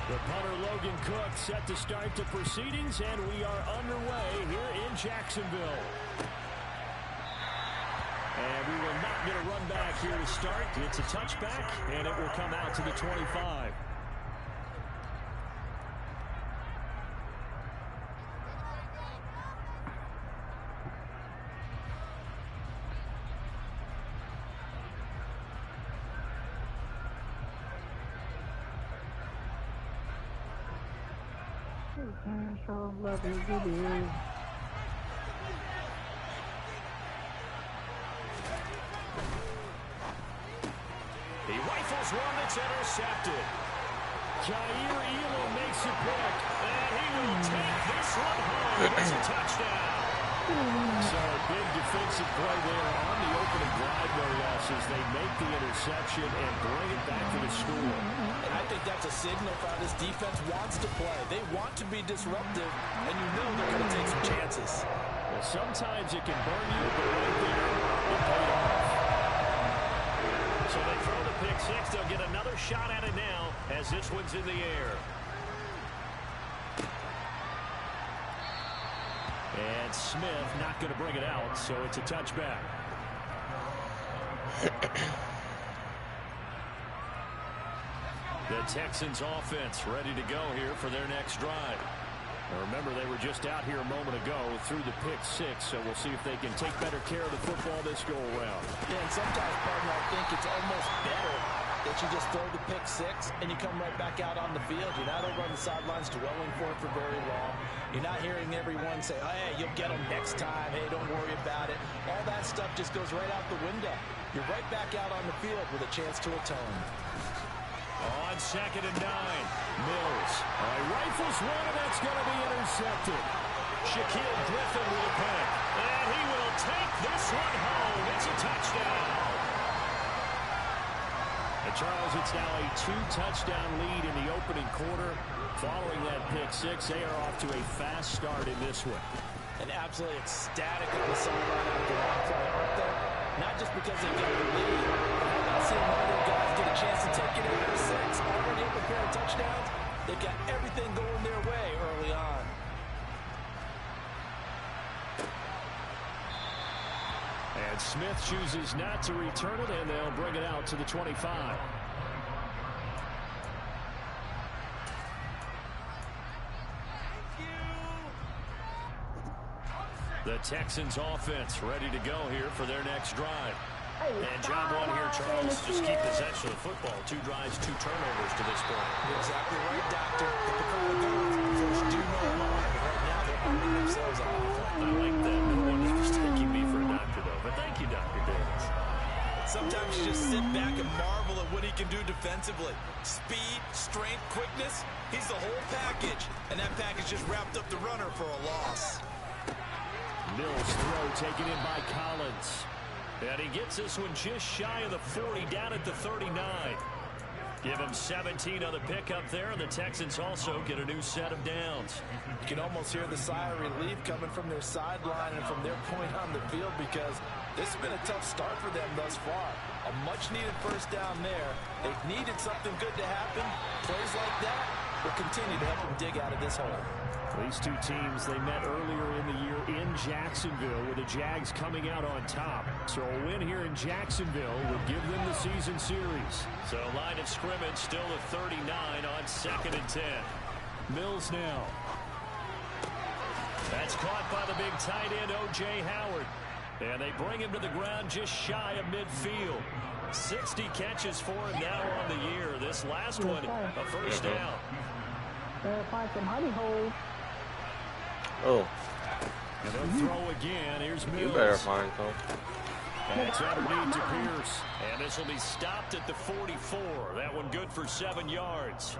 The punter Logan Cook set to start the proceedings, and we are underway here in Jacksonville. And we will not get a run back here to start. It's a touchback, and it will come out to the 25. He rifles one that's intercepted. Jair Elam makes a pick, and he will take this one home. It's a touchdown. So big defensive play there on the opening drive, no losses. They make the interception and bring it back to the score. And I think that's a signal for how this defense wants to play. They want to be disruptive, and you know they're going to take some chances. Well, sometimes it can burn you, but right there, it paid off. So they throw the pick six. They'll get another shot at it now as this one's in the air. And Smith not going to bring it out, so it's a touchback. The Texans offense ready to go here for their next drive. Now remember, they were just out here a moment ago through the pick six, so we'll see if they can take better care of the football this go-around. Yeah, and sometimes, partner, I think it's almost better that you just throw the pick six and you come right back out on the field. You're not over on the sidelines dwelling for it for very long. You're not hearing everyone say, oh, hey, you'll get them next time. Hey, don't worry about it. All that stuff just goes right out the window. You're right back out on the field with a chance to atone. On 2nd and 9, Mills. Rifles one, and that's going to be intercepted. Shaquille Griffin with a pick. And he will take this one home. It's a touchdown. And Charles, it's now a 2-touchdown lead in the opening quarter. Following that pick six, they are off to a fast start in this one. And absolutely ecstatic on the sideline after that play, aren't they? Not just because they got the lead. I've seen one of their guys get a chance to take it in the six, already up a pair of touchdowns. They've got everything going their way early on. And Smith chooses not to return it, and they'll bring it out to the 25. The Texans offense ready to go here for their next drive. And job one here, Charles, just keep possession of the football. 2 drives, 2 turnovers to this point. You're exactly right, Doctor. But the crowd goes, first do no harm. Right now they're arming themselves off. I like that. No one is mistaking me for a doctor, though. But thank you, Dr. Davis. Sometimes you just sit back and marvel at what he can do defensively. Speed, strength, quickness. He's the whole package. And that package just wrapped up the runner for a loss. Mills throw taken in by Collins. And he gets this one just shy of the 40, down at the 39. Give him 17 on the pickup there, and the Texans also get a new set of downs. You can almost hear the sigh of relief coming from their sideline and from their point on the field, because this has been a tough start for them thus far. A much-needed first down there. They've needed something good to happen. Plays like that will continue to help them dig out of this hole. These two teams, they met earlier in the year in Jacksonville, with the Jags coming out on top. So a win here in Jacksonville would give them the season series. So line of scrimmage still at 39 on 2nd and 10. Mills now. That's caught by the big tight end, O.J. Howard. And they bring him to the ground just shy of midfield. 60 catches for him now on the year. This last one, a first down. Find some honey holes. Oh. And they'll throw again. Here's Mills. You better find some. And it's underneath to Pierce. And this will be stopped at the 44. That one good for 7 yards.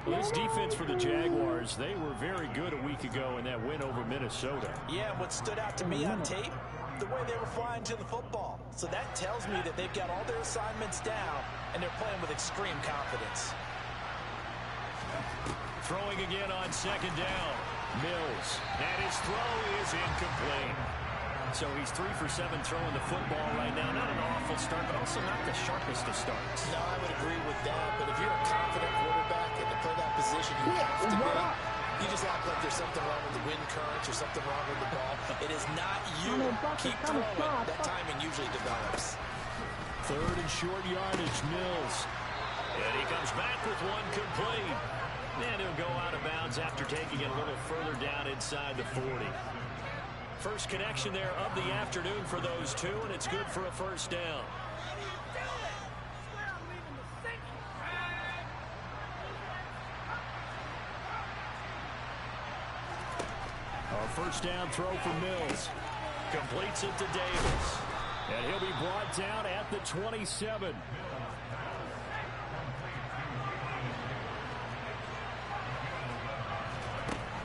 This defense for the Jaguars, they were very good a week ago in that win over Minnesota. Yeah, what stood out to me on tape, the way they were flying to the football. So that tells me that they've got all their assignments down, and they're playing with extreme confidence. Throwing again on 2nd down. Mills. And his throw is incomplete. So he's 3 for 7 throwing the football right now. Not an awful start, but also not the sharpest of starts. No, I would agree with that. But if you're a confident quarterback and to play that have to be. You just act like there's something wrong with the wind currents or something wrong with the ball. It is not you. Keep throwing. That timing usually develops. 3rd and short yardage, Mills. And he comes back with one complete. And he'll go out of bounds after taking it a little further down inside the 40. First connection there of the afternoon for those two, and it's good for a first down. A first down throw for Mills. Completes it to Davis. And he'll be brought down at the 27.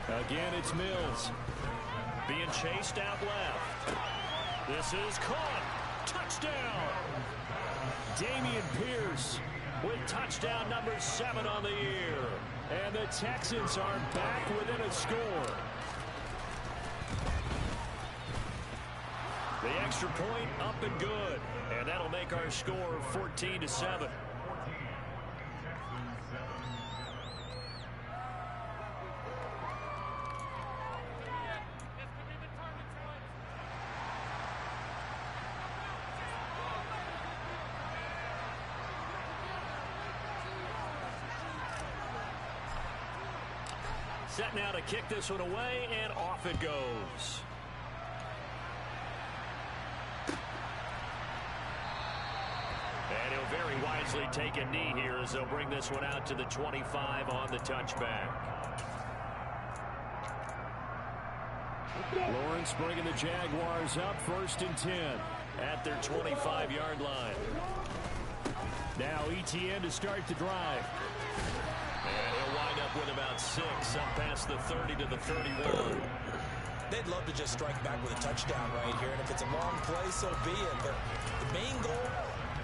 Again, it's Mills. Being chased out left. This is caught. Touchdown. Dameon Pierce with touchdown number 7 on the year. And the Texans are back within a score. The extra point up and good. And that'll make our score 14-7. Set now to kick this one away, and off it goes. And he'll very wisely take a knee here as they'll bring this one out to the 25 on the touchback. Lawrence bringing the Jaguars up 1st and 10 at their 25-yard line. Now ETN to start the drive. And he'll wind up with about 6 up past the 30 to the 31. They'd love to just strike back with a touchdown right here, and if it's a long play, so be it. But the main goal,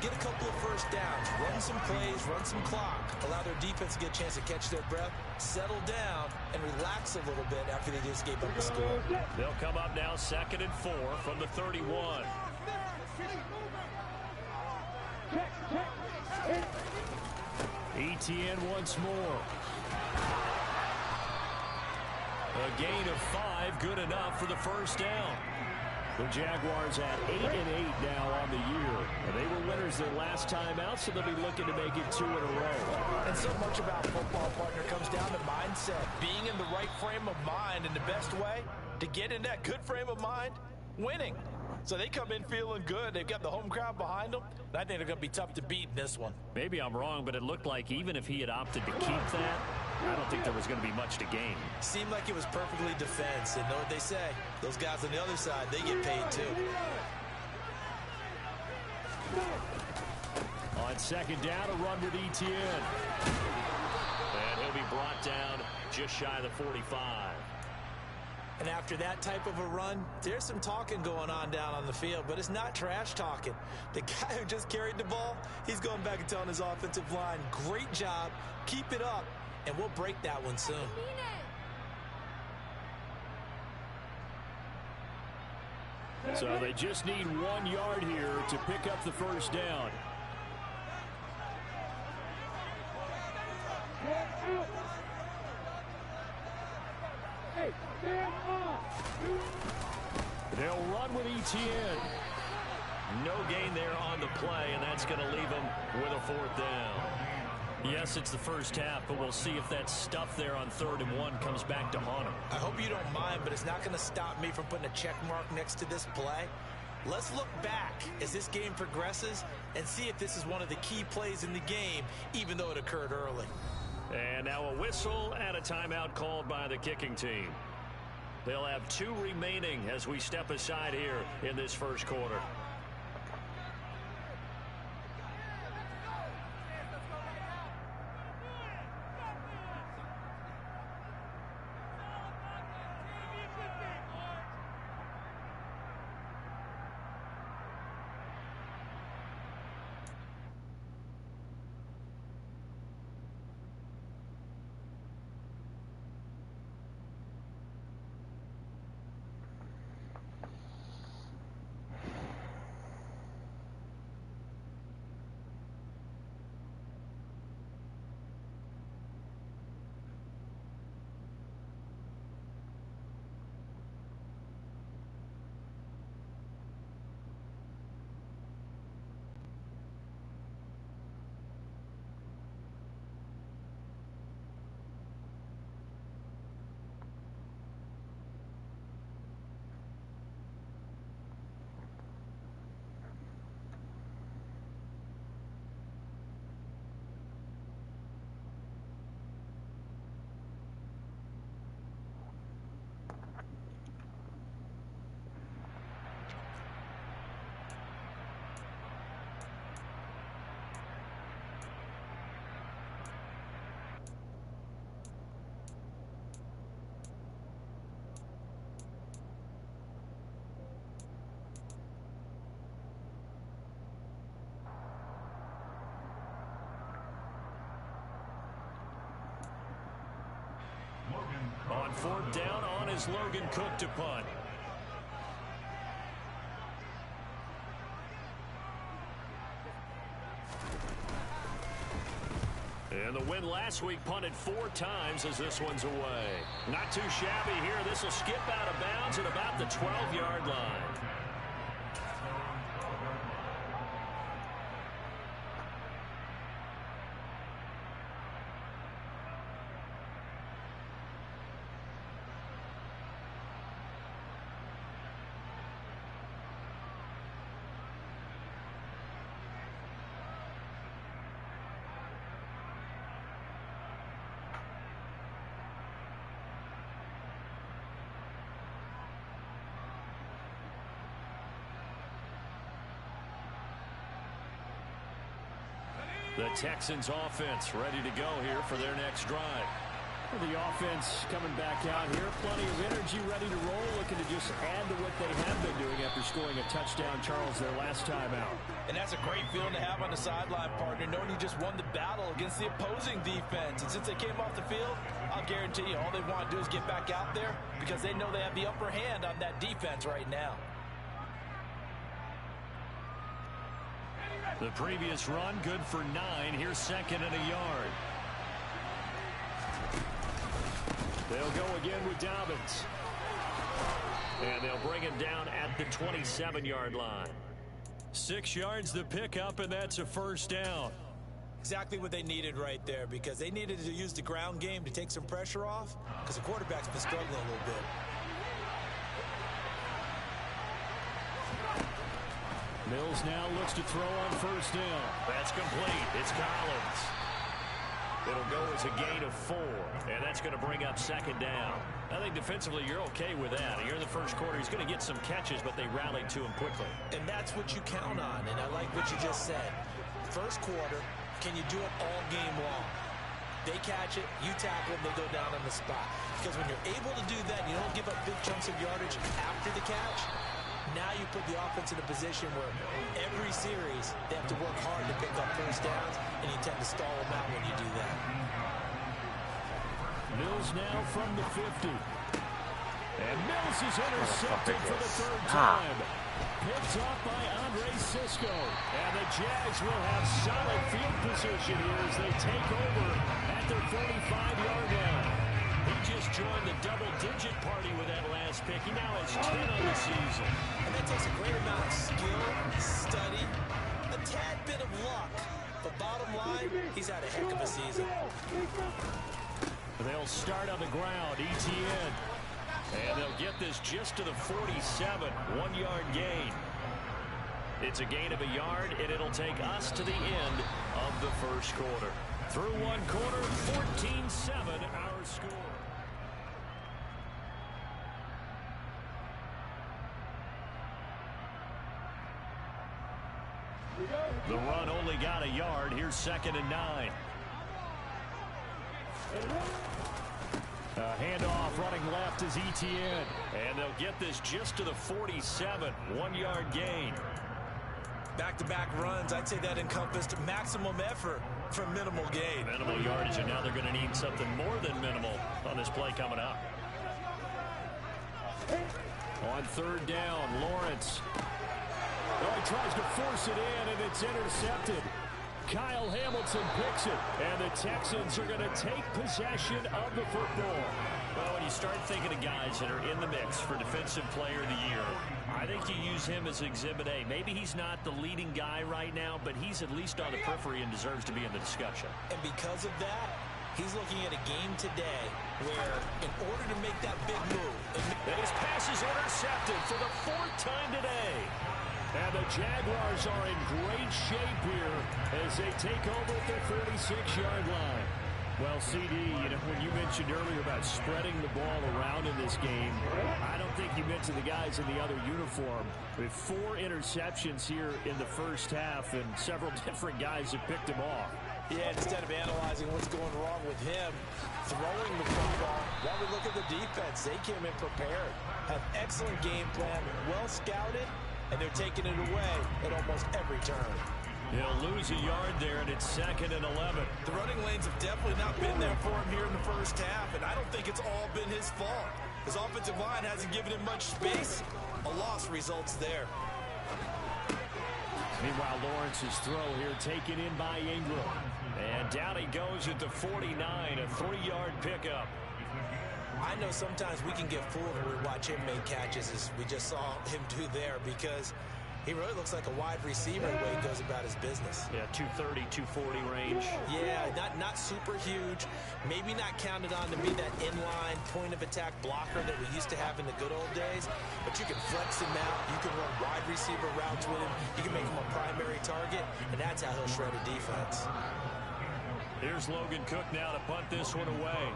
get a couple of first downs, run some plays, run some clock, allow their defense to get a chance to catch their breath, settle down, and relax a little bit after they just gave up the score. They'll come up now 2nd and 4 from the 31. ETN once more. A gain of 5, good enough for the first down. The Jaguars at 8-8 now on the year. And they were winners their last time out, so they'll be looking to make it 2 in a row. And so much about football, partner, comes down to mindset. Being in the right frame of mind, and the best way to get in that good frame of mind, winning. So they come in feeling good. They've got the home crowd behind them. And I think they're going to be tough to beat in this one. Maybe I'm wrong, but it looked like even if he had opted to keep that, I don't think there was going to be much to gain. Seemed like it was perfectly defense. And know what they say? Those guys on the other side, they get paid too. On 2nd down, a run with ETN. And he'll be brought down just shy of the 45. And after that type of a run, there's some talking going on down on the field, but it's not trash talking. The guy who just carried the ball, he's going back and telling his offensive line, great job, keep it up, and we'll break that one soon. So they just need 1 yard here to pick up the first down. They'll run with ETN. No gain there on the play, and that's going to leave them with a 4th down. Yes, it's the first half, but we'll see if that stuff there on 3rd and 1 comes back to haunt them. I hope you don't mind, but it's not going to stop me from putting a check mark next to this play. Let's look back as this game progresses and see if this is one of the key plays in the game, even though it occurred early. And now a whistle and a timeout called by the kicking team. They'll have 2 remaining as we step aside here in this first quarter. On 4th down, on is Logan Cook to punt. And the win last week punted 4 times as this one's away. Not too shabby here. This will skip out of bounds at about the 12-yard line. The Texans offense ready to go here for their next drive. Well, the offense coming back out here. Plenty of energy, ready to roll, looking to just add to what they have been doing after scoring a touchdown, Charles, their last time out. And that's a great feeling to have on the sideline, partner, knowing you just won the battle against the opposing defense. And since they came off the field, I'll guarantee you all they want to do is get back out there because they know they have the upper hand on that defense right now. The previous run, good for 9. Here's 2nd and a yard. They'll go again with Dobbins. And they'll bring him down at the 27-yard line. 6 yards the pickup, and that's a 1st down. Exactly what they needed right there because they needed to use the ground game to take some pressure off because the quarterback's been struggling a little bit. Mills now looks to throw on 1st down. That's complete. It's Collins. It'll go as a gain of 4, and that's going to bring up 2nd down. I think defensively you're okay with that. Here in the first quarter, he's going to get some catches, but they rallied to him quickly. And that's what you count on, and I like what you just said. First quarter, can you do it all game long? They catch it, you tackle them, they go down on the spot. Because when you're able to do that, you don't give up big chunks of yardage after the catch. Now you put the offense in a position where every series they have to work hard to pick up 1st downs, and you tend to stall them out when you do that. Mills now from the 50. And Mills is intercepted for the 3rd time. Picked up by Andre Sisco. And the Jags will have solid field position here as they take over at their 45-yard line. He just joined the double-digit party with that last pick. He now has 10 on the season. And that takes a great amount of skill, study, a tad bit of luck. But bottom line, he's had a heck of a season. They'll start on the ground, ETN. And they'll get this just to the 47, 1-yard gain. It's a gain of a yard, and it'll take us to the end of the first quarter. Through 1 quarter, 14-7 our score. The run only got a yard. Here's 2nd and 9. Handoff running left is ETN. And they'll get this just to the 47. 1-yard gain. Back-to-back runs, I'd say that encompassed maximum effort for minimal gain. Minimal yardage, and now they're going to need something more than minimal on this play coming up. On 3rd down, Lawrence. Oh, he tries to force it in, and it's intercepted. Kyle Hamilton picks it, and the Texans are going to take possession of the football. Well, when you start thinking of guys that are in the mix for Defensive Player of the Year, I think you use him as Exhibit A. Maybe he's not the leading guy right now, but he's at least on the periphery and deserves to be in the discussion. And because of that, he's looking at a game today where, in order to make that big move, and his pass is intercepted for the 4th time today. And the Jaguars are in great shape here as they take over at their 46-yard line. Well, CD, when you mentioned earlier about spreading the ball around in this game, I don't think you mentioned the guys in the other uniform. With 4 interceptions here in the first half, and several different guys have picked him off. Yeah, instead of analyzing what's going wrong with him, throwing the football, while we look at the defense, they came in prepared, have excellent game plan, well scouted, and they're taking it away at almost every turn. He'll lose a yard there, and it's 2nd and 11. The running lanes have definitely not been there for him here in the first half, and I don't think it's all been his fault. His offensive line hasn't given him much space. A loss results there. Meanwhile, Lawrence's throw here taken in by Ingram. And down he goes at the 49, a 3-yard pickup. I know sometimes we can get fooled when we watch him make catches, as we just saw him do there, because he really looks like a wide receiver the way he goes about his business. Yeah, 230, 240 range. Yeah, not super huge. Maybe not counted on to be that inline point-of-attack blocker that we used to have in the good old days. But you can flex him out. You can run wide receiver routes with him. You can make him a primary target, and that's how he'll shred a defense. Here's Logan Cook now to punt this one away.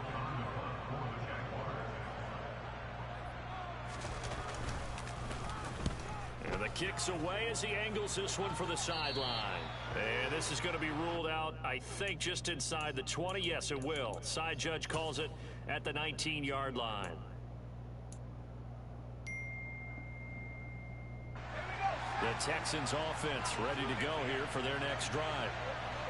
And the kick's away as he angles this one for the sideline. And this is going to be ruled out, I think, just inside the 20. Yes, it will. Side judge calls it at the 19-yard line. The Texans offense ready to go here for their next drive.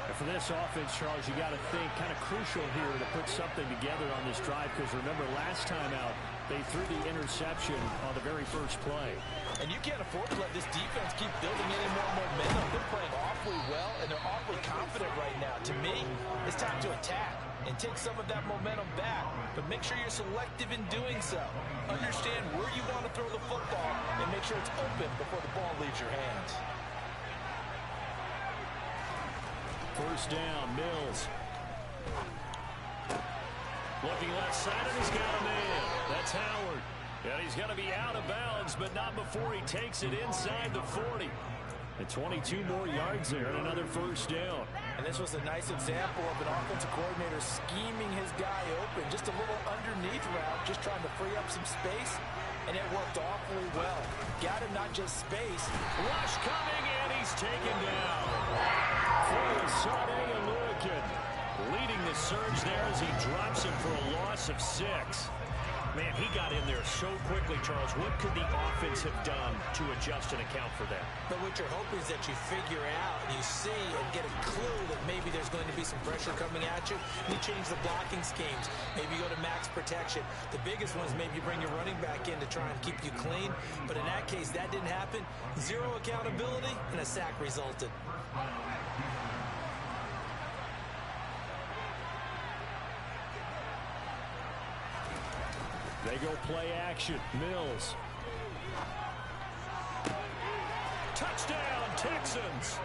And for this offense, Charles, you got to think kind of crucial here to put something together on this drive, because remember last time out they threw the interception on the very first play. And you can't afford to let this defense keep building any more momentum. They're playing awfully well, and they're awfully confident right now. To me, it's time to attack and take some of that momentum back. But make sure you're selective in doing so. Understand where you want to throw the football, and make sure it's open before the ball leaves your hands. First down, Mills. Looking left side, and he's got a man. That's Howard. And he's going to be out of bounds, but not before he takes it inside the 40. And 22 more yards there, and another first down. And this was a nice example of an offensive coordinator scheming his guy open. Just a little underneath route, just trying to free up some space. And it worked awfully well. Got him not just space. Rush coming, and he's taken down. Sade Aluakin leading the surge there as he drops him for a loss of 6. Man, he got in there so quickly, Charles. What could the offense have done to adjust and account for that? But what you're hoping is that you figure out, and you see and get a clue that maybe there's going to be some pressure coming at you. You change the blocking schemes. Maybe you go to max protection. The biggest one is maybe you bring your running back in to try and keep you clean. But in that case, that didn't happen. 0 accountability, and a sack resulted. They go play action. Mills. Touchdown, Texans.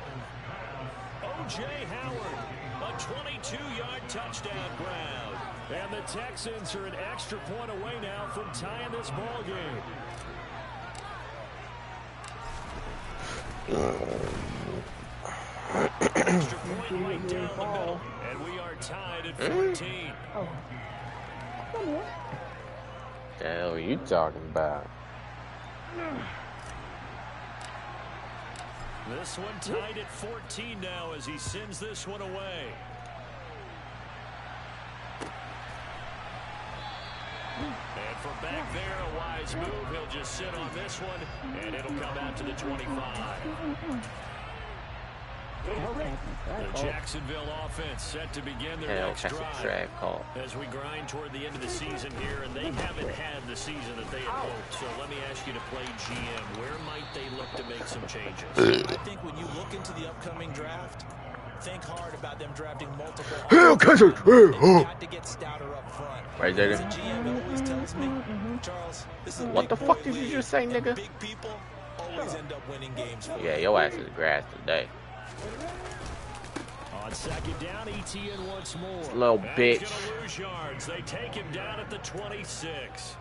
O.J. Howard, a 22-yard touchdown ground. And the Texans are an extra point away now from tying this ball game. Extra point right down the middle. And we are tied at 14. Oh. The hell are you talking about? This one tied at 14 now as he sends this one away. And from back there, a wise move. He'll just sit on this one, and it'll come out to the 25. The Jacksonville offense set to begin their next drive as we grind toward the end of the season here, and they haven't had the season that they had hoped. So let me ask you to play GM. Where might they look to make some changes? I think when you look into the upcoming draft, think hard about them drafting multiple. They've got to get stouter up front. Right there. As a GM, it always tells me, Charles, this is a what the fuck did you just say, nigga? Big people always end up winning games. Yeah, your ass is grass today. On second down, ETN once more. Little bitch. He's gonna lose yards. They take him down at the 26.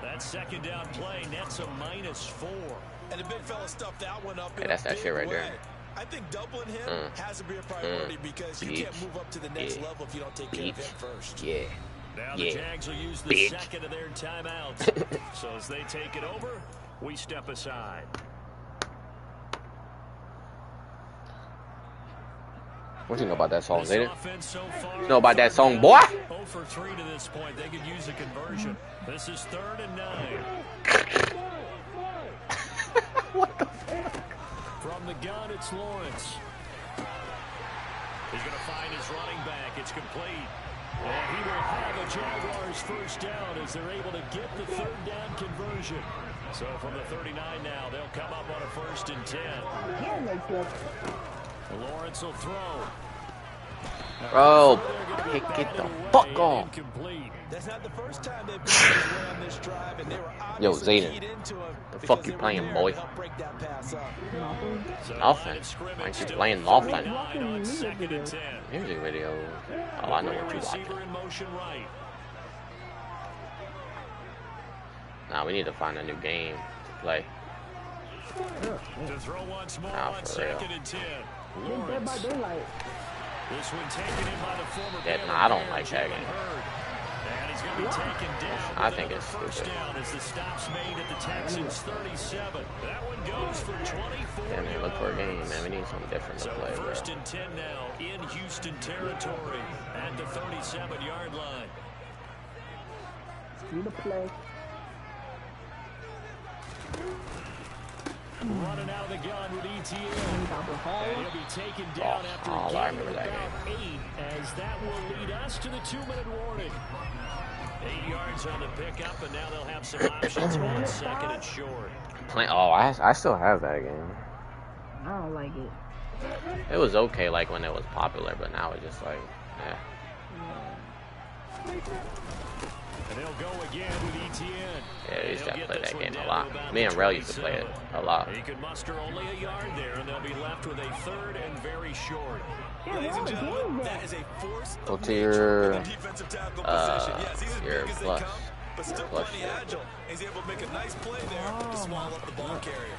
That second down play nets a -4. And the big fella stuffed that one up. Hey, that's that shit right way. there. I think doubling him has to be a priority because you can't move up to the next level if you don't take care of him first. Yeah. Now the Jags will use the second of their timeouts. So as they take it over, we step aside. What you know about that song, later? So you know about that song, boy? 0 for 3 to this point. They could use a conversion. This is 3rd and 9. What the fuck? From the gun, it's Lawrence. He's going to find his running back. It's complete. And he will have a Jaguars first down as they're able to get the third down conversion. So from the 39 now, they'll come up on a 1st and 10. Lawrence will throw. Bro, get the fuck off. That's not the first time they've gone his way on this drive, and they were Yo, obviously Zayden, keyed into him the fuck you because playing, they were boy? there to help break that pass up. Offense. Why aren't you playing offense? On 2nd and 10. Music video. Oh, I know what you watching. Receiver in motion right. Nah, we need to find a new game to play. To throw once more Nah, on for real. 2nd and 10. Dead by Lawrence. daylight. This one taken in by the former Yeah, Baylor nah, I don't Bear, like that Jalen game. Hurd. And he's going to be taken down. I with think another it's first stupid. down as the stop's made at the Texans 37. That one goes for 24 Yeah, man, look for a game, man. We need something different to So play, bro. 1st and 10 now in Houston territory at the 37-yard line. Need to play. Running out of the gun with ETN. And he'll be taken down after I a gain remember of that about 8 as that will lead us to the 2-minute warning. 8 yards on the pickup, and now they'll have some options on 2nd and short. Oh, I still have that game. I don't like it. It was okay, like, when it was popular, but now it's just like, eh. And they'll go again with ETN. Yeah, we used to They'll play get this that one game a down lot. to about Me and the Rel used to play it 27. a lot. He could muster only a yard there, and they'll be left with a 3rd and very short. Ladies and gentlemen, that is a force Go of to nature your, in the defensive tackle position. Yes, he's as your big as they plus. come, but still Plus plenty shit. agile. He's able to make a nice play there to swallow up the ball carrier.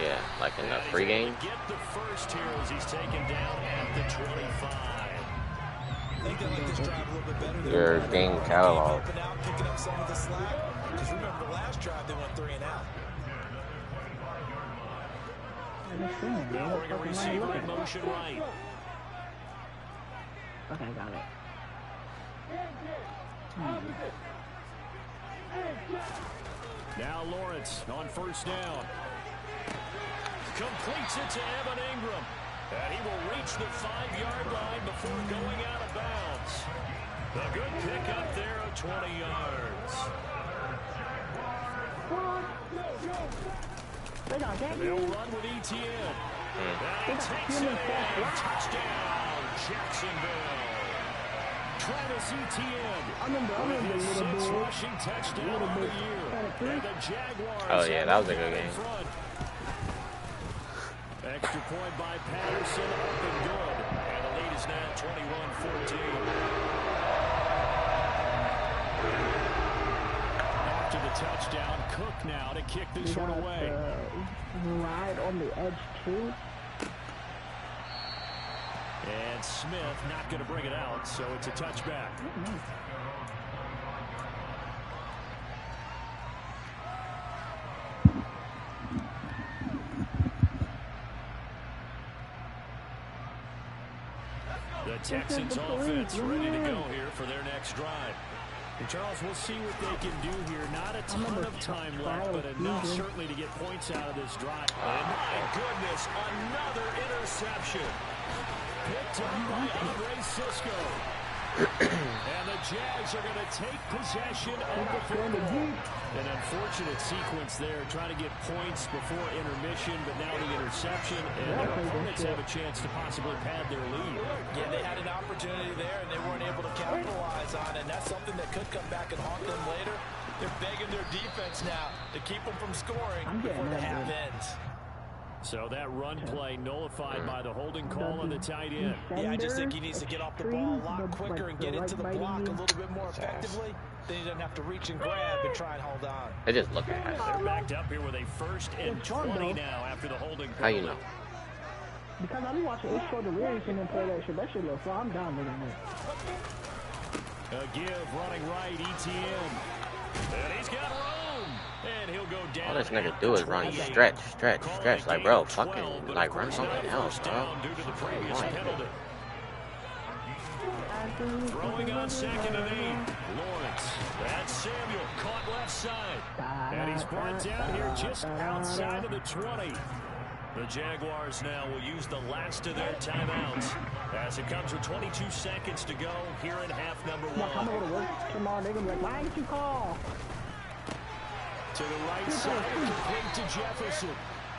Yeah, like in the And he's free able game. to Get the first here as he's taken down at the 25. I think they like this drive a little bit better. Your game catalog. Helping out, picking up some of the slack. Because remember the last drive they went 3 and out. They'll bring a receiver in motion right. Okay, got it. Now Lawrence on 1st down. Completes it to Evan Ingram. And he will reach the 5-yard line before going out of bounds. A good pickup there of 20 yards. They'll run with ETN. And he takes it in. Touchdown, Jacksonville. Travis Etienne with his 6th rushing touchdown of the year. And the Jaguars Oh, yeah, that was a good in game. front. Extra point by Patterson, up and good. And the lead is now 21-14. After the touchdown, Cook now to kick this one away. Ride on the edge, too. And Smith not going to bring it out, so it's a touchback. The Texans offense ready to go here for their next drive. And Charles, we'll see what they can do here. Not a ton of time left, but enough certainly to get points out of this drive. And my goodness, another interception. Picked up by Andre Sisco. And the Jags are going to take possession of the football. An unfortunate sequence there, trying to get points before intermission, but now the interception, and their opponents have a chance to possibly pad their lead. Yeah, they had an opportunity there, and they weren't able to capitalize on it. And that's something that could come back and haunt them later. They're begging their defense now to keep them from scoring before the half ends. So that run play nullified by the holding call on the tight end. Yeah, I just think he needs to get off the ball a lot quicker and get into the block a little bit more effectively. Then he doesn't have to reach and grab and try and hold on. They just look at it. They're backed up here with a 1st and 20 now after the holding call. How you know? Because I be watching It's Short the Lyrics and then play that shit. That shit looks so I'm down with it. A give running right, ETN. And he's got room. And he'll go down. All this nigga do is run stretch. Like, bro, fucking, like, run something else, bro. Due to the previous penalty. Throwing on 2nd and 8. Lawrence. That's Samuel caught left side. And he's brought down here just outside of the 20. The Jaguars now will use the last of their timeouts as it comes with 22 seconds to go here in half number one. I'm going to work tomorrow. They're going to be like, why didn't you call? To the right side, complete to Jefferson.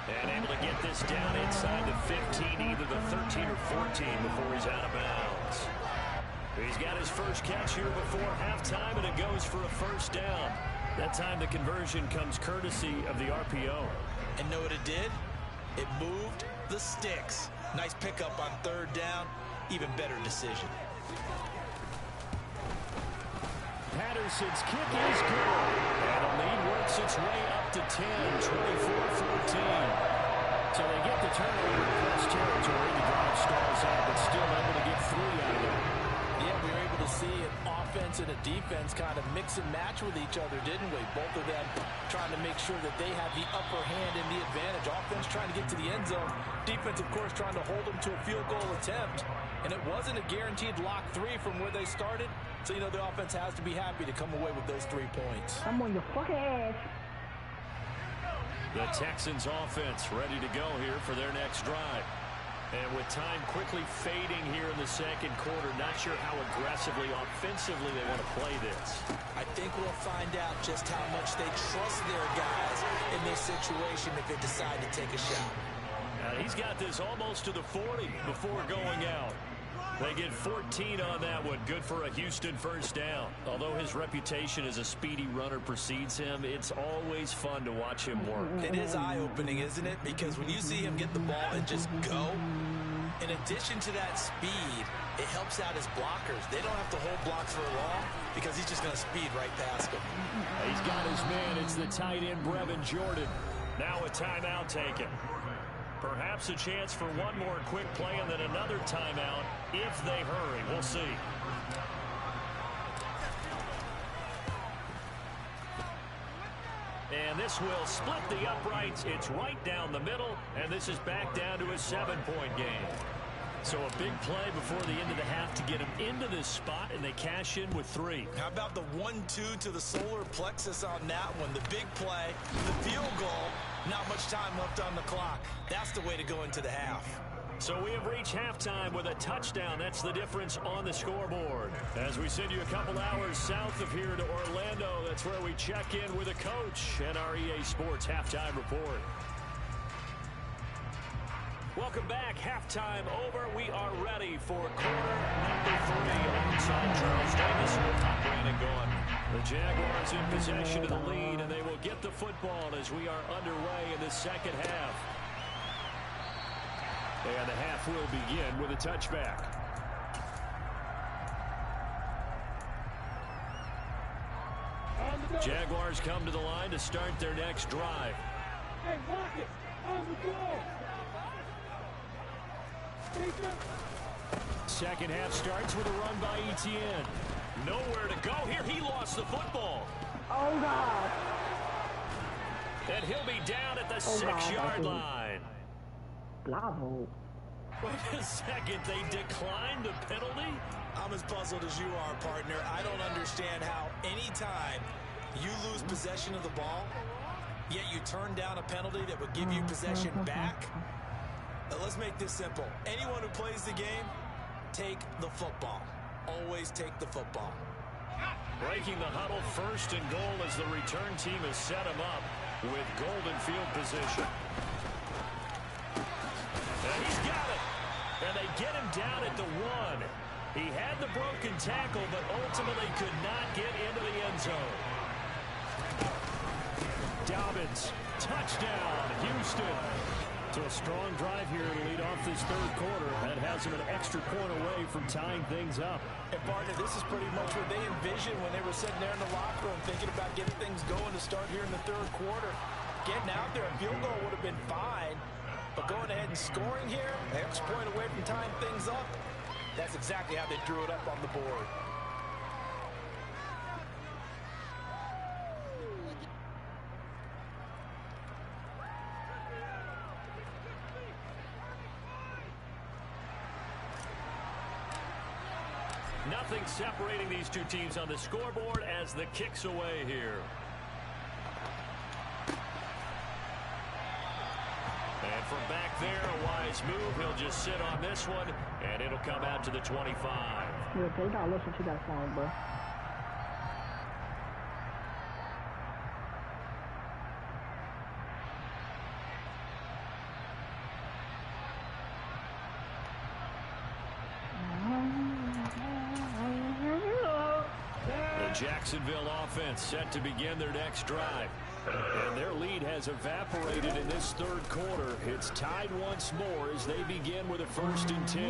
And able to get this down inside the 15, either the 13 or 14 before he's out of bounds. He's got his first catch here before halftime, and it goes for a first down. That time the conversion comes courtesy of the RPO. And know what it did? It moved the sticks. Nice pickup on third down. Even better decision. Patterson's kick is good. And the lead works its way up to 10, 24-14. So they get the turnover across territory. The drive stalls out, but still able to get 3 out of it. Yeah, we were able to see an offense and a defense kind of mix and match with each other, didn't we? Both of them trying to make sure that they have the upper hand and the advantage. Offense trying to get to the end zone. Defense, of course, trying to hold them to a field goal attempt. And it wasn't a guaranteed lock 3 from where they started. So, you know, the offense has to be happy to come away with those 3 points. I'm on your fucking ass. The Texans offense ready to go here for their next drive. And with time quickly fading here in the second quarter, not sure how aggressively, offensively they want to play this. I think we'll find out just how much they trust their guys in this situation if they decide to take a shot. He's got this almost to the 40 before going out. They get 14 on that one. Good for a Houston first down. Although his reputation as a speedy runner precedes him, it's always fun to watch him work. It is eye-opening, isn't it? Because when you see him get the ball and just go, in addition to that speed, it helps out his blockers. They don't have to hold blocks for long because he's just going to speed right past them. He's got his man. It's the tight end, Brevin Jordan. Now a timeout taken. Perhaps a chance for one more quick play and then another timeout if they hurry. We'll see. And this will split the uprights. It's right down the middle, and this is back down to a 7-point game. So a big play before the end of the half to get them into this spot, and they cash in with 3. How about the 1-2 to the solar plexus on that one? The big play, the field goal, not much time left on the clock. That's the way to go into the half. So we have reached halftime with a touchdown. That's the difference on the scoreboard. As we send you a couple hours south of here to Orlando, that's where we check in with a coach and our EA Sports Halftime Report. Welcome back. Halftime over. We are ready for quarter number 3 alongside Charles Davis and Brandon Gaughan. The Jaguars in possession of the lead, and they will get the football as we are underway in the second half. And the half will begin with a touchback. Jaguars come to the line to start their next drive. Hey, block it! On the ball! Second half starts with a run by Etienne. Nowhere to go here. He lost the football. Oh, God. And he'll be down at the 6-yard line. Bravo. Wait a second. They declined the penalty? I'm as puzzled as you are, partner. I don't understand how anytime you lose possession of the ball, yet you turn down a penalty that would give you possession back. Let's make this simple. Anyone who plays the game, take the football. Always take the football. Breaking the huddle, first and goal as the return team has set him up with golden field position. And he's got it. And they get him down at the 1. He had the broken tackle, but ultimately could not get into the end zone. Dobbins, touchdown, Houston. So a strong drive here to lead off this third quarter. That has him an extra point away from tying things up. And partner, this is pretty much what they envisioned when they were sitting there in the locker room thinking about getting things going to start here in the third quarter. Getting out there, a field goal would have been fine. But going ahead and scoring here, an extra point away from tying things up, that's exactly how they drew it up on the board. Nothing separating these two teams on the scoreboard as the kick's away here. And from back there, a wise move. He'll just sit on this one, and it'll come out to the 25. Yeah, they gotta listen to that song, bro. The Jacksonville offense set to begin their next drive. And their lead has evaporated in this third quarter. It's tied once more as they begin with a 1st and 10.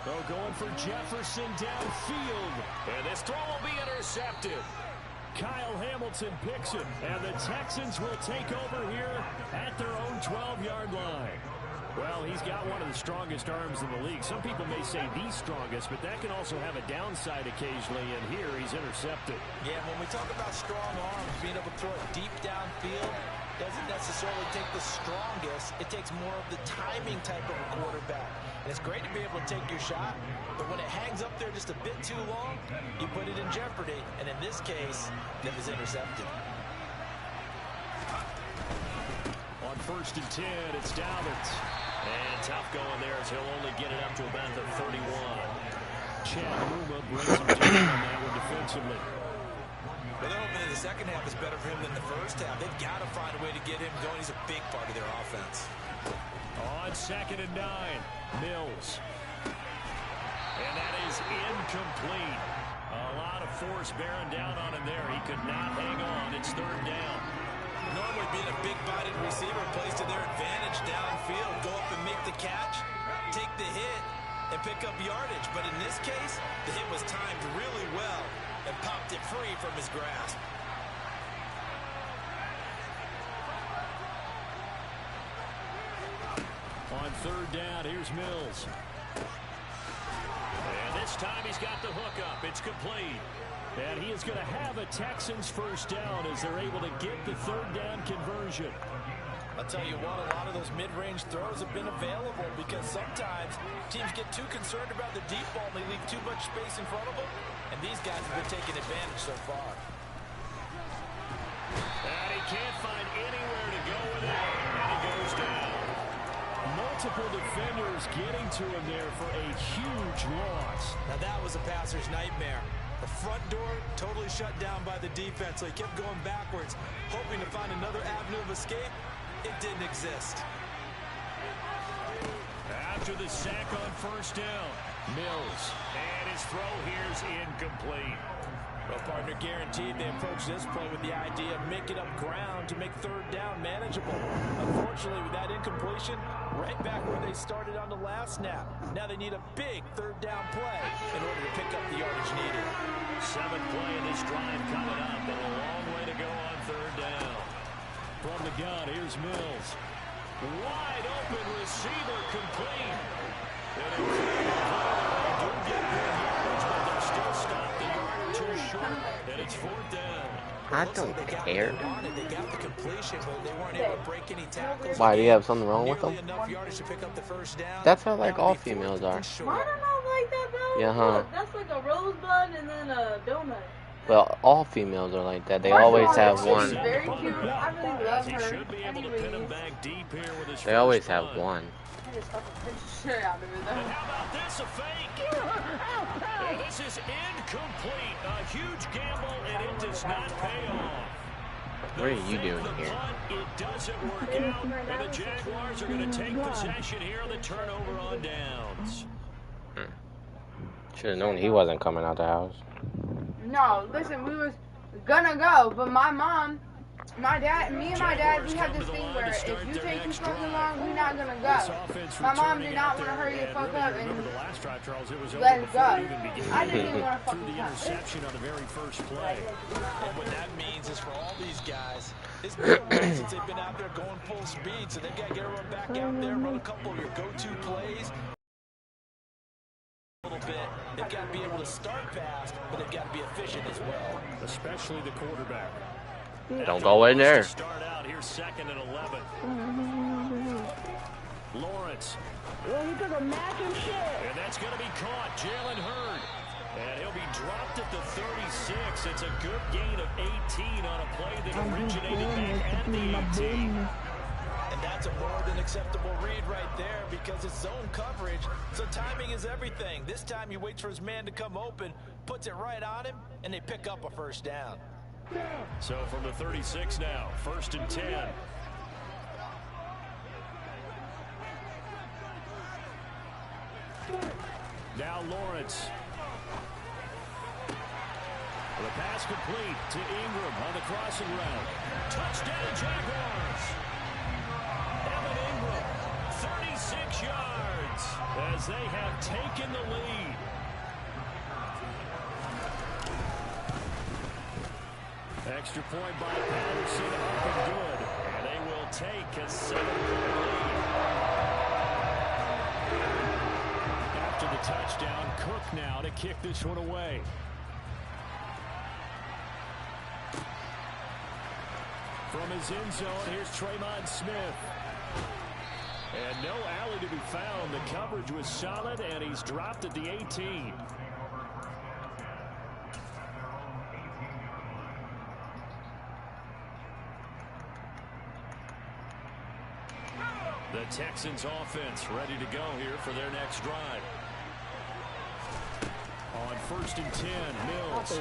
They're going for Jefferson downfield. And this throw will be intercepted. Kyle Hamilton picks it, and the Texans will take over here at their own 12-yard line. Well, he's got one of the strongest arms in the league. Some people may say the strongest, but that can also have a downside occasionally, and here he's intercepted. Yeah, when we talk about strong arms, being able to throw it deep downfield doesn't necessarily take the strongest. It takes more of the timing type of a quarterback. And it's great to be able to take your shot, but when it hangs up there just a bit too long, you put it in jeopardy. And in this case, it was intercepted. On 1st and 10, it's Dobbins. And tough going there as he'll only get it up to about the 31. Chad Muma brings him down on that one defensively. But they're hoping that the second half is better for him than the first half. They've got to find a way to get him going. He's a big part of their offense. On 2nd and 9, Mills. And that is incomplete. A lot of force bearing down on him there. He could not hang on. It's 3rd down. Normally being a big-bodied receiver plays to their advantage downfield. Go up and make the catch, take the hit, and pick up yardage. But in this case, the hit was timed really well and popped it free from his grasp. On 3rd down, here's Mills. And this time he's got the hook up. It's complete. And he is going to have a Texans 1st down as they're able to get the 3rd down conversion. I'll tell you what, a lot of those mid-range throws have been available because sometimes teams get too concerned about the deep ball and they leave too much space in front of them. And these guys have been taking advantage so far. And he can't find anywhere to go with it. And he goes down. Multiple defenders getting to him there for a huge loss. Now that was a passer's nightmare. The front door totally shut down by the defense, so he kept going backwards, hoping to find another avenue of escape. It didn't exist. After the sack on 1st down, Mills. And his throw here's incomplete. Well, partner, guaranteed they approach this play with the idea of making up ground to make 3rd down manageable. Unfortunately, with that incompletion, right back where they started on the last snap. Now they need a big 3rd down play in order to pick up the yardage needed. 7th play in this drive coming up, and a long way to go on 3rd down. From the gun, here's Mills. Wide open receiver complete. And they do get good yards, but they're still stopped the yard too short, and it's 4th down. I don't care. They got the completion, but they weren't able to break any tackles. Why, do you have something wrong with them? Enough yardage to pick up the 1st down. That's how like all females are. Mine are not like that, though. Yeah, huh? Look, that's like a rosebud and then a donut. Well, all females are like that. They always have one. She's very cute. I really love He her. should be able to pin him back deep here with his They always first have run. one. I just fucking pinch the shit out of it, And though. how about this, a fake? And this is incomplete. A huge gamble, and it does not pay off. What are you doing here? It doesn't work out, and the Jaguars are going to take possession here on the turnover on downs. Should have known he wasn't coming out the house. No, listen, we was gonna go, but my mom, my dad, me and my dad, we have this thing where if you take too fucking long, we're not gonna go. My mom did not want to hurry the fuck up and let it go. I didn't even want to fucking touch it. Interception on the very first play. And what that means is for all these guys, it's been a while since they've been out there going full speed, so they've got to get everyone back out there, run a couple of your go-to plays. A little bit. They've got to be able to start fast, but they've got to be efficient as well. Especially the quarterback. Don't go in there. Start out here 2nd and 11. Lawrence. Well, he took a massive shit. And that's going to be caught. Jalen Hurd. And he'll be dropped at the 36. It's a good gain of 18 on a play that originated back at the 18. And That's a more than acceptable read right there because it's zone coverage, so timing is everything. This time he waits for his man to come open, puts it right on him, and they pick up a first down. So from the 36 now, 1st and 10. Now Lawrence. The pass complete to Ingram on the crossing route. Touchdown Jaguars. Evan Ingram, 36 yards as they have taken the lead. Extra point by Patterson, up and good. And they will take a 7-point lead. After the touchdown, Cook now to kick this one away. From his end zone, here's Tremont Smith. And no alley to be found. The coverage was solid, and he's dropped at the 18. The Texans offense ready to go here for their next drive. On 1st and 10, Mills.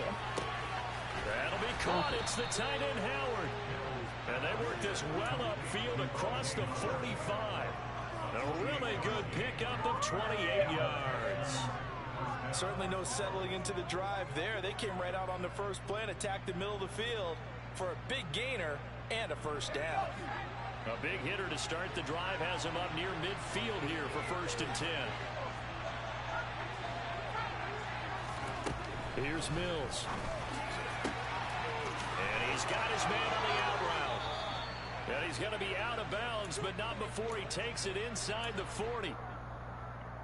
That'll be caught. It's the tight end Howard. And they work this well upfield across the 45. A really good pickup of 28 yards. Certainly no settling into the drive there. They came right out on the first play and attacked the middle of the field for a big gainer and a first down. A big hitter to start the drive has him up near midfield here for 1st and 10. Here's Mills. And he's got his man on the out route. And he's going to be out of bounds, but not before he takes it inside the 40.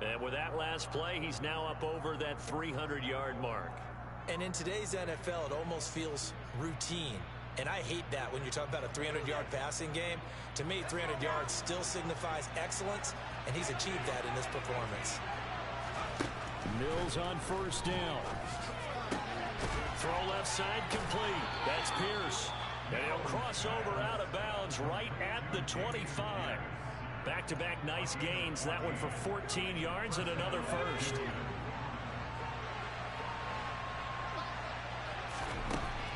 And with that last play, he's now up over that 300-yard mark. And in today's NFL, it almost feels routine. And I hate that when you talk about a 300-yard passing game. To me, 300 yards still signifies excellence, and he's achieved that in this performance. Mills on 1st down. Throw left side complete. That's Pierce. And he'll cross over out of bounds right at the 25. Back-to-back nice gains. That one for 14 yards and another first.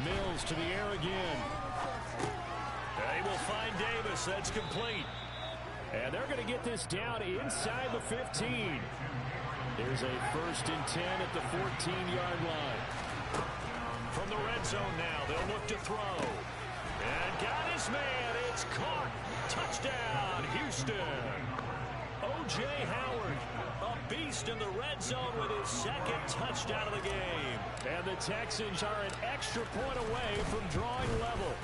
Mills to the air again. They will find Davis. That's complete. And they're going to get this down inside the 15. There's a 1st and 10 at the 14-yard line. From the red zone now, they'll look to throw. And got his man. It's caught. Touchdown, Houston. O.J. Howard, a beast in the red zone with his 2nd touchdown of the game. And the Texans are an extra point away from drawing level.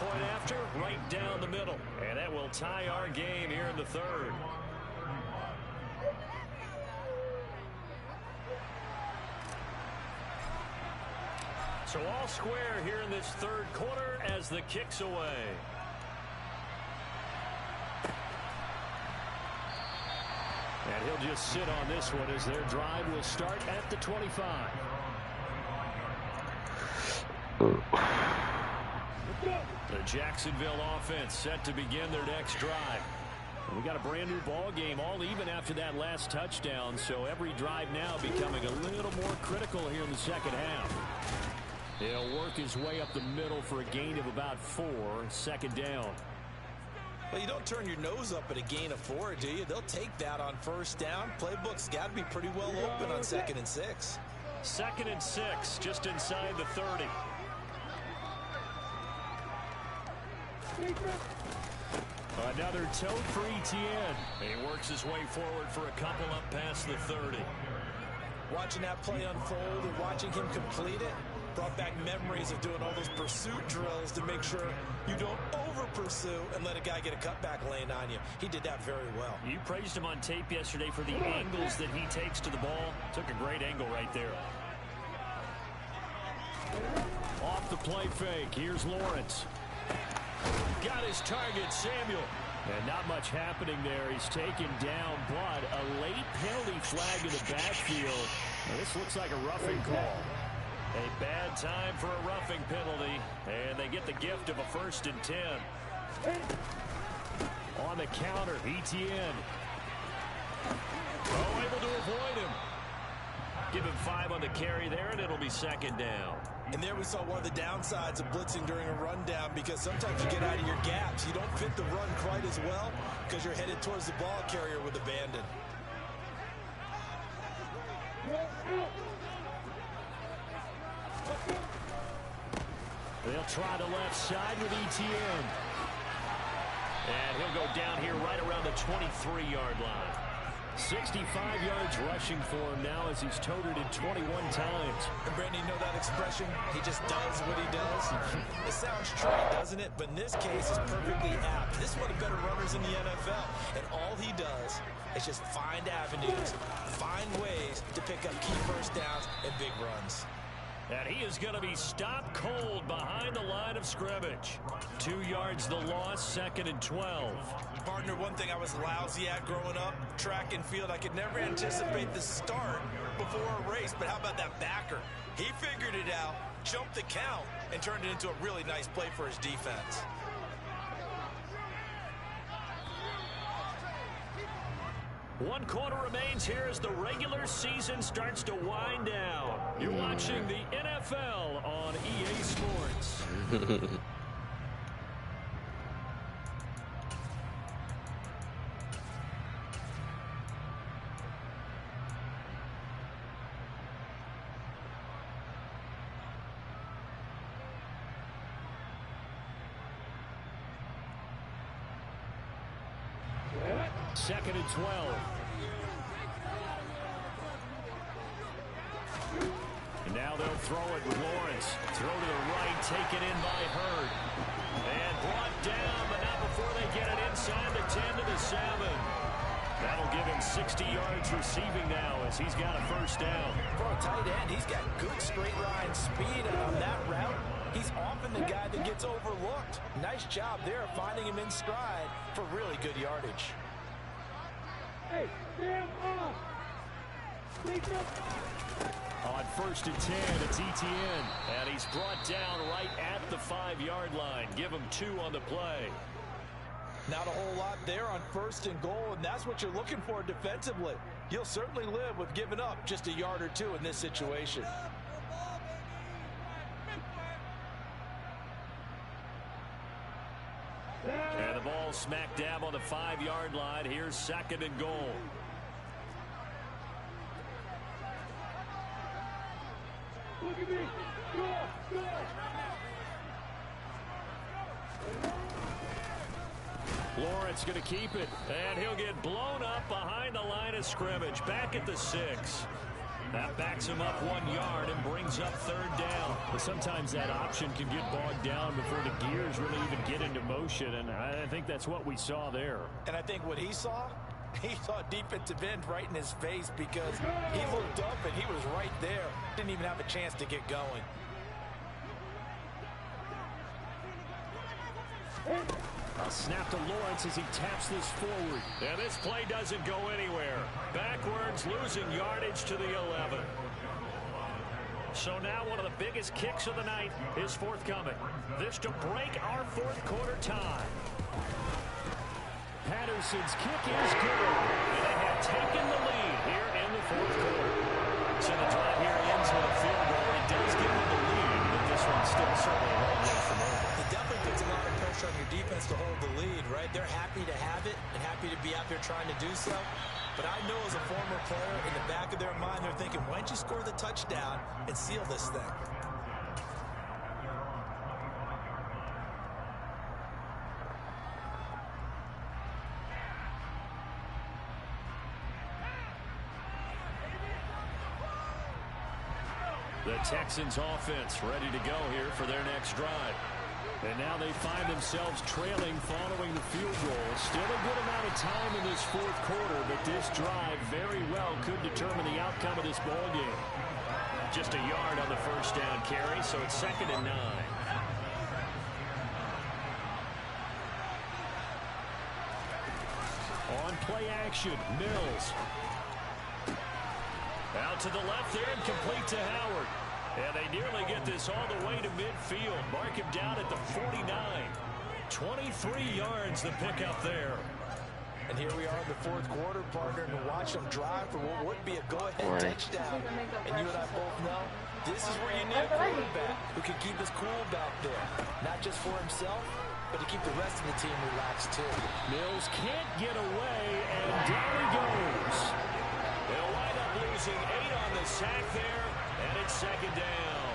Point after, right down the middle. And that will tie our game here in the 3rd. So all square here in this 3rd quarter as the kick's away. And he'll just sit on this one as their drive will start at the 25. The Jacksonville offense set to begin their next drive. We got a brand new ball game, all even after that last touchdown, so every drive now becoming a little more critical here in the 2nd half. He'll work his way up the middle for a gain of about 4, 2nd down. Well, you don't turn your nose up at a gain of 4, do you? They'll take that on 1st down. Playbook's got to be pretty well open on 2nd and 6. 2nd and 6, just inside the 30. Another tote for Etienne. He works his way forward for a couple up past the 30. Watching that play unfold and watching him complete it brought back memories of doing all those pursuit drills to make sure you don't over-pursue and let a guy get a cutback lane on you. He did that very well. You praised him on tape yesterday for the angles that he takes to the ball. Took a great angle right there. Off the play fake. Here's Lawrence. Got his target, Samuel. And not much happening there. He's taken down, but a late penalty flag in the backfield. Now, this looks like a roughing call. A bad time for a roughing penalty, and they get the gift of a 1st and 10. On the counter, Etienne. Oh, able to avoid him. Give him 5 on the carry there, and it'll be second down. And there we saw one of the downsides of blitzing during a rundown, because sometimes you get out of your gaps. You don't fit the run quite as well because you're headed towards the ball carrier with abandon. They'll try the left side with Etienne. And he'll go down here right around the 23-yard line. 65 yards rushing for him now as he's toted it 21 times. And Brandon, you know that expression? He just does what he does. It sounds trite, doesn't it? But in this case, it's perfectly apt. This is one of the better runners in the NFL. And all he does is just find avenues, find ways to pick up key first downs and big runs. And he is going to be stopped cold behind the line of scrimmage. 2 yards the loss, 2nd and 12. Partner, one thing I was lousy at growing up, track and field, I could never anticipate the start before a race. But how about that backer? He figured it out, jumped the count, and turned it into a really nice play for his defense. One quarter remains here as the regular season starts to wind down. You're watching the NFL on EA Sports. Second and 12. And now they'll throw it with Lawrence. Throw to the right, taken in by Hurd. And brought down, but not before they get it inside the 10 to the 7. That'll give him 60 yards receiving now as he's got a first down. For a tight end, he's got good straight line speed, and on that route, he's often the guy that gets overlooked. Nice job there finding him in stride for really good yardage. Hey, stand up! On 1st and 10, it's Etienne. And he's brought down right at the 5-yard line. Give him 2 on the play. Not a whole lot there on 1st and goal, and that's what you're looking for defensively. You'll certainly live with giving up just a yard or 2 in this situation. And the ball smack dab on the 5-yard line. Here's 2nd and goal. Look at me! Go! Lawrence going to keep it, and he'll get blown up behind the line of scrimmage. Back at the 6. That backs him up 1 yard and brings up 3rd down. But sometimes that option can get bogged down before the gears really even get into motion, and I think that's what we saw there. And I think what he saw defensive end right in his face, because he looked up and he was right there. Didn't even have a chance to get going. A snap to Lawrence as he taps this forward. And this play doesn't go anywhere. Backwards, losing yardage to the 11. So now one of the biggest kicks of the night is forthcoming. This to break our 4th quarter tie. Patterson's kick is good. And they have taken the lead here in the 4th quarter. So the drive here ends with a field goal. It does give them the lead, but this one's still certainly a long way from over. It definitely puts a lot of pressure on your defense to hold the lead, right? They're happy to have it and happy to be out there trying to do so. But I know as a former player, in the back of their mind, they're thinking, why don't you score the touchdown and seal this thing? The Texans offense ready to go here for their next drive. And now they find themselves trailing following the field goal. Still a good amount of time in this 4th quarter, but this drive very well could determine the outcome of this ball game. Just a yard on the first down carry, so it's 2nd and 9. On play action, Mills. Out to the left there and complete to Howard. And they nearly get this all the way to midfield. Mark him down at the 49. 23 yards the pick up there. And here we are in the fourth quarter, partner, and watch them drive for what would be a go-ahead touchdown. And you and I both know this is where you need a quarterback who can keep his cool back there. Not just for himself, but to keep the rest of the team relaxed, too. Mills can't get away, and down he goes. They'll wind up losing 8 on the sack there, and it's second down.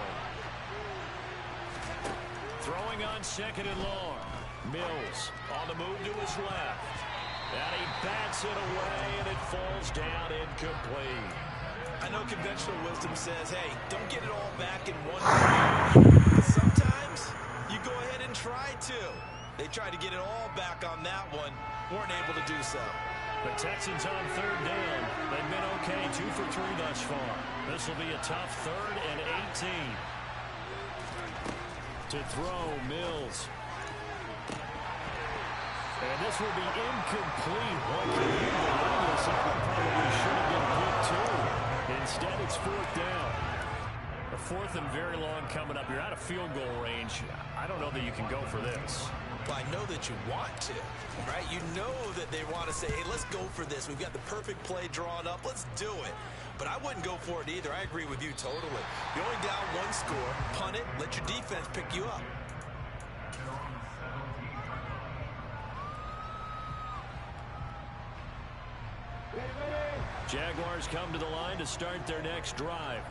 Throwing on second and long. Mills on the move to his left. And he bats it away, and it falls down incomplete. I know conventional wisdom says, hey, don't get it all back in one play. Sometimes you go ahead and try to. They tried to get it all back on that one. Weren't able to do so. The Texans on third down. They've been okay, 2 for 3 thus far. This will be a tough 3rd and 18. To throw, Mills. And this will be incomplete. One can leave the radius. That probably should have been good, too. Instead, it's 4th down. A 4th and very long coming up. You're out of field goal range. I don't know that you can go for this. Well, I know that you want to, right? You know that they want to say, hey, let's go for this. We've got the perfect play drawn up. Let's do it. But I wouldn't go for it either. I agree with you totally. You're only down 1 score. Punt it. Let your defense pick you up. Jaguars come to the line to start their next drive.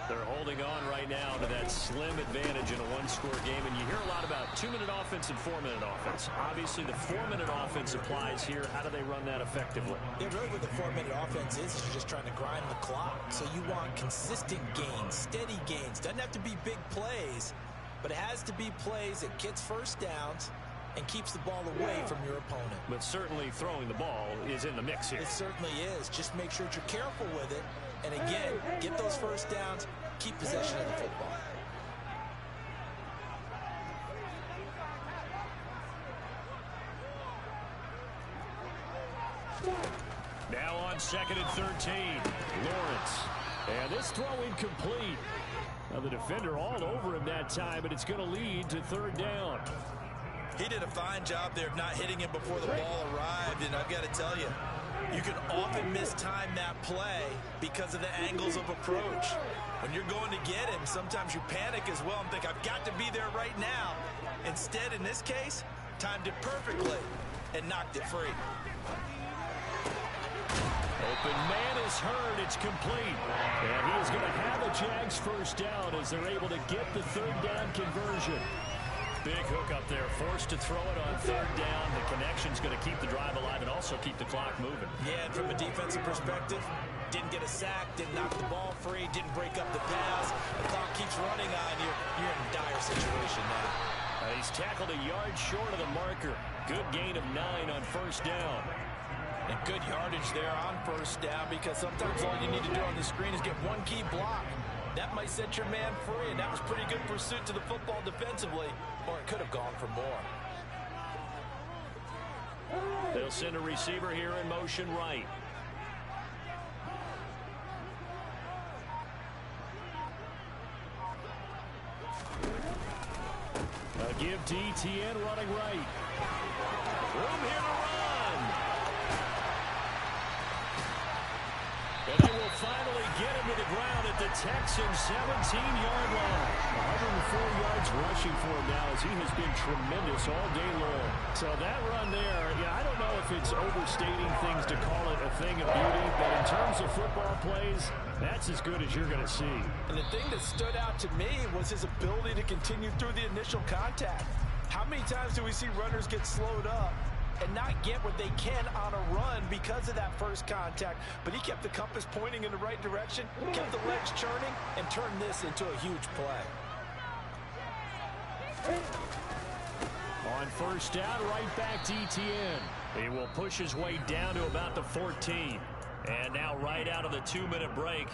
They're holding on right now to that slim advantage in a 1-score game. And you hear a lot about 2-minute offense and 4-minute offense. Obviously, the 4-minute offense applies here. How do they run that effectively? Yeah, really what the 4-minute offense is you're just trying to grind the clock. So you want consistent gains, steady gains. Doesn't have to be big plays, but it has to be plays that gets first downs and keeps the ball away from your opponent. But certainly throwing the ball is in the mix here. It certainly is. Just make sure that you're careful with it. And again, get those first downs, keep possession of the football. Now on 2nd and 13, Lawrence. And this throw incomplete. Now the defender all over him that time, but it's going to lead to 3rd down. He did a fine job there of not hitting him before the ball arrived, and I've got to tell you, you can often mistime that play because of the angles of approach. When you're going to get him, sometimes you panic as well and think, I've got to be there right now. Instead, in this case, timed it perfectly and knocked it free. Open man is heard. It's complete. And he is going to have a Jags first down as they're able to get the 3rd down conversion. Big hook up there, forced to throw it on 3rd down. The connection's going to keep the drive alive and also keep the clock moving. Yeah, and from a defensive perspective, didn't get a sack, didn't knock the ball free, didn't break up the pass. The clock keeps running on you. You're in a dire situation now. He's tackled a yard short of the marker. Good gain of 9 on 1st down. And good yardage there on 1st down because sometimes all you need to do on the screen is get one key block. That might set your man free, and that was pretty good pursuit to the football defensively, or it could have gone for more. They'll send a receiver here in motion right. A give to ETN running right. Room here to run. And they will finally get him to the ground at the Texans' 17-yard line. 104 yards rushing for him now as he has been tremendous all day long. So that run there, yeah, I don't know if it's overstating things to call it a thing of beauty, but in terms of football plays, that's as good as you're going to see. And the thing that stood out to me was his ability to continue through the initial contact. How many times do we see runners get slowed up and not get what they can on a run because of that first contact? But he kept the compass pointing in the right direction, kept the legs churning, and turned this into a huge play. On 1st down, right back to ETN. He will push his way down to about the 14. And now right out of the 2-minute break,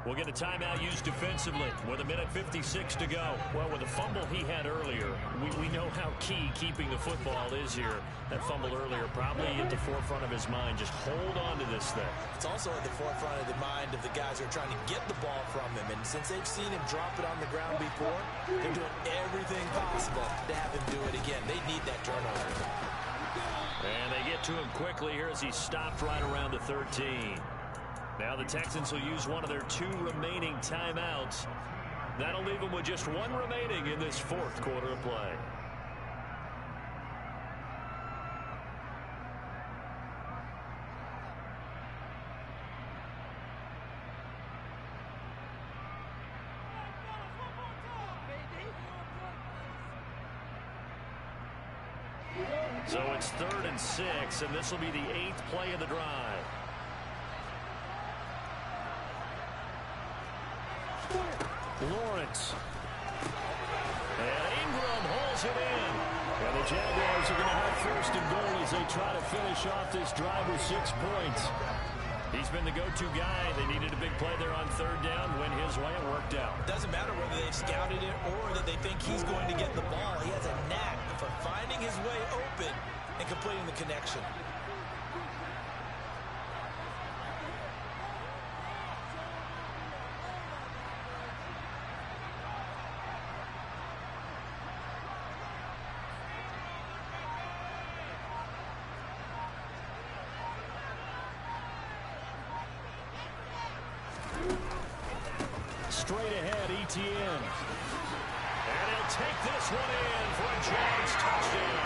We'll get a timeout used defensively with 1:56 to go. Well, with the fumble he had earlier, we know how key keeping the football is here. That fumble earlier probably at the forefront of his mind. Just hold on to this thing. It's also at the forefront of the mind of the guys who are trying to get the ball from him. And since they've seen him drop it on the ground before, they're doing everything possible to have him do it again. They need that turnover. And they get to him quickly here as he stopped right around the 13. Now the Texans will use one of their 2 remaining timeouts. That'll leave them with just 1 remaining in this 4th quarter of play. So it's 3rd and 6, and this will be the 8th play of the drive. Lawrence. And Ingram holds it in. And the Jaguars are going to have 1st and goal as they try to finish off this drive with 6 points. He's been the go-to guy. They needed a big play there on 3rd down. Went his way. It worked out. Doesn't matter whether they've scouted it or that they think he's going to get the ball. He has a knack for finding his way open and completing the connection. Straight ahead, ETN. And he'll take this one in for a Jags touchdown.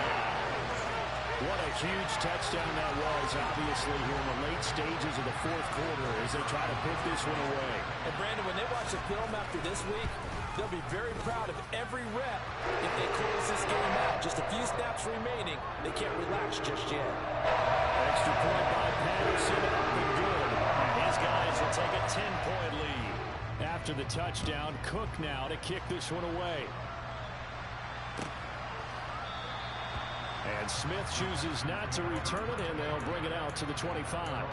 What a huge touchdown that was, obviously, here in the late stages of the 4th quarter as they try to put this one away. And, Brandon, when they watch the film after this week, they'll be very proud of every rep if they close this game out. Just a few snaps remaining. They can't relax just yet. Extra point by Patterson, up and good. And his guys will take a 10-point lead. After the touchdown, Cook now to kick this one away. And Smith chooses not to return it, and they'll bring it out to the 25.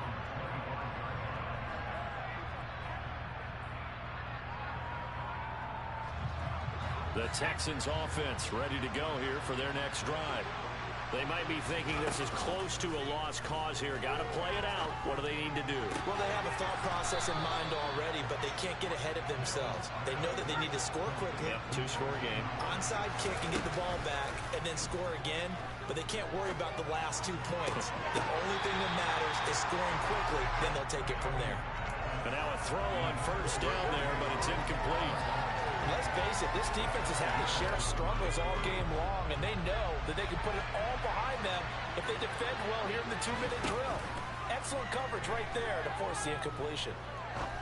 The Texans offense ready to go here for their next drive. They might be thinking this is close to a lost cause here. Got to play it out. What do they need to do? Well, they have a thought process in mind already, but they can't get ahead of themselves. They know that they need to score quickly. Yep, 2-score game. Onside kick and get the ball back and then score again, but they can't worry about the last 2 points. The only thing that matters is scoring quickly, then they'll take it from there. And now a throw on 1st down there, but it's incomplete. Let's face it, this defense has had to share struggles all game long, and they know that they can put it all behind them if they defend well here in the 2-minute drill. Excellent coverage right there to force the incompletion.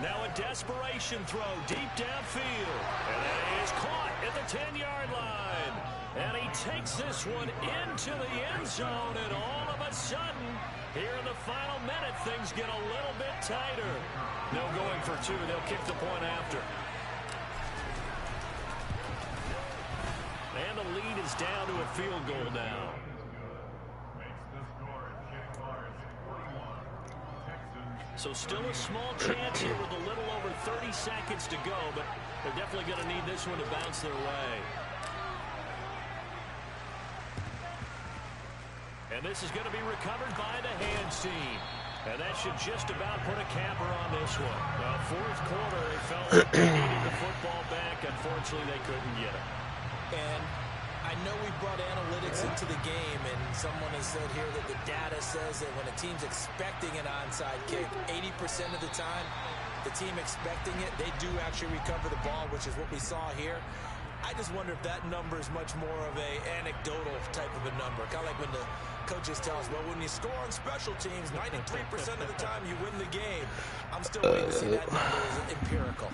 Now a desperation throw deep downfield. And that is caught at the 10-yard line. And he takes this one into the end zone, and all of a sudden, here in the final minute, things get a little bit tighter. No going for 2. They'll kick the point after. And the lead is down to a field goal now. So still a small chance here with a little over 30 seconds to go, but they're definitely going to need this one to bounce their way. And this is going to be recovered by the hands team. And that should just about put a capper on this one. 4th quarter, it felt like they needed the football back. Unfortunately, they couldn't get it. And I know we brought analytics into the game, and someone has said here that the data says that when a team's expecting an onside kick, 80% of the time, the team expecting it, they do actually recover the ball, which is what we saw here. I just wonder if that number is much more of a anecdotal type of a number. Kind of like when the coaches tell us, well, when you score on special teams, 93% of the time you win the game. I'm still waiting to see that number as empirical.